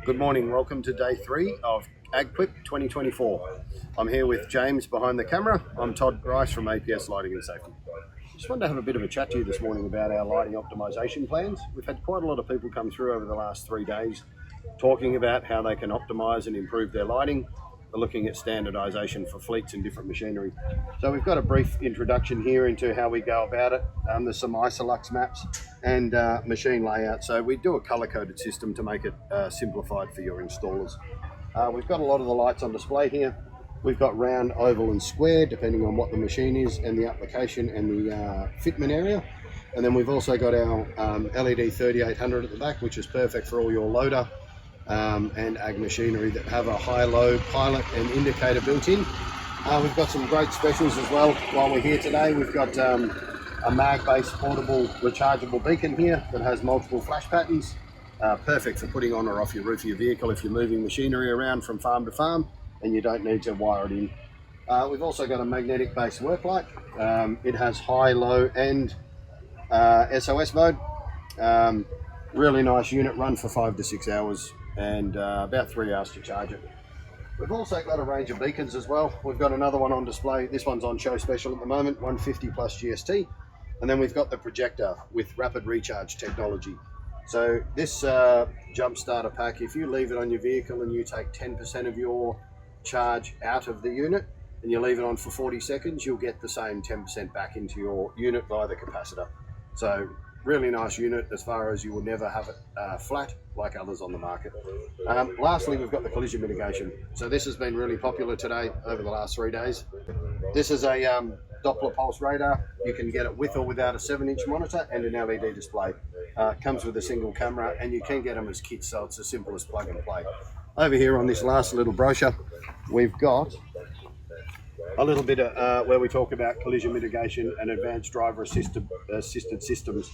Good morning, welcome to day 3 of AgQuip 2024. I'm here with James behind the camera. I'm Todd Grice from APS Lighting Safety. Just wanted to have a bit of a chat to you this morning about our lighting optimization plans. We've had quite a lot of people come through over the last 3 days talking about how they can optimize and improve their lighting. We're looking at standardization for fleets and different machinery. So we've got a brief introduction here into how we go about it. There's some Isolux maps and machine layout. So we do a color-coded system to make it simplified for your installers. We've got a lot of the lights on display here. We've got round, oval and square, depending on what the machine is and the application and the fitment area. And then we've also got our LED 3800 at the back, which is perfect for all your loader and ag machinery that have a high-low pilot and indicator built in. We've got some great specials as well while we're here today. We've got a mag-based portable rechargeable beacon here that has multiple flash patterns. Perfect for putting on or off your roof of your vehicle if you're moving machinery around from farm to farm and you don't need to wire it in. We've also got a magnetic-based work light. It has high, low and SOS mode. Really nice unit, run for 5 to 6 hours and about 3 hours to charge it. We've also got a range of beacons as well. We've got another one on display. This one's on show special at the moment, 150 plus GST. And then we've got the projector with rapid recharge technology. So this jump starter pack, if you leave it on your vehicle and you take 10% of your charge out of the unit and you leave it on for 40 seconds, you'll get the same 10% back into your unit via the capacitor. So really nice unit as far as you will never have it flat like others on the market. Lastly, we've got the collision mitigation. So this has been really popular today over the last 3 days. This is a Doppler pulse radar. You can get it with or without a 7-inch monitor and an LED display. Comes with a single camera and you can get them as kits, so it's as simple as plug and play. Over here on this last little brochure, we've got a little bit of where we talk about collision mitigation and advanced driver assisted systems.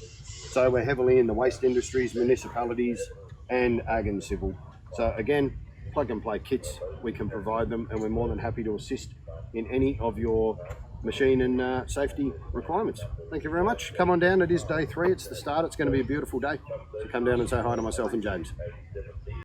So we're heavily in the waste industries, municipalities and ag and civil. So again, plug and play kits, we can provide them and we're more than happy to assist in any of your machine and safety requirements. Thank you very much. Come on down, it is day 3, it's the start, it's going to be a beautiful day. So come down and say hi to myself and James.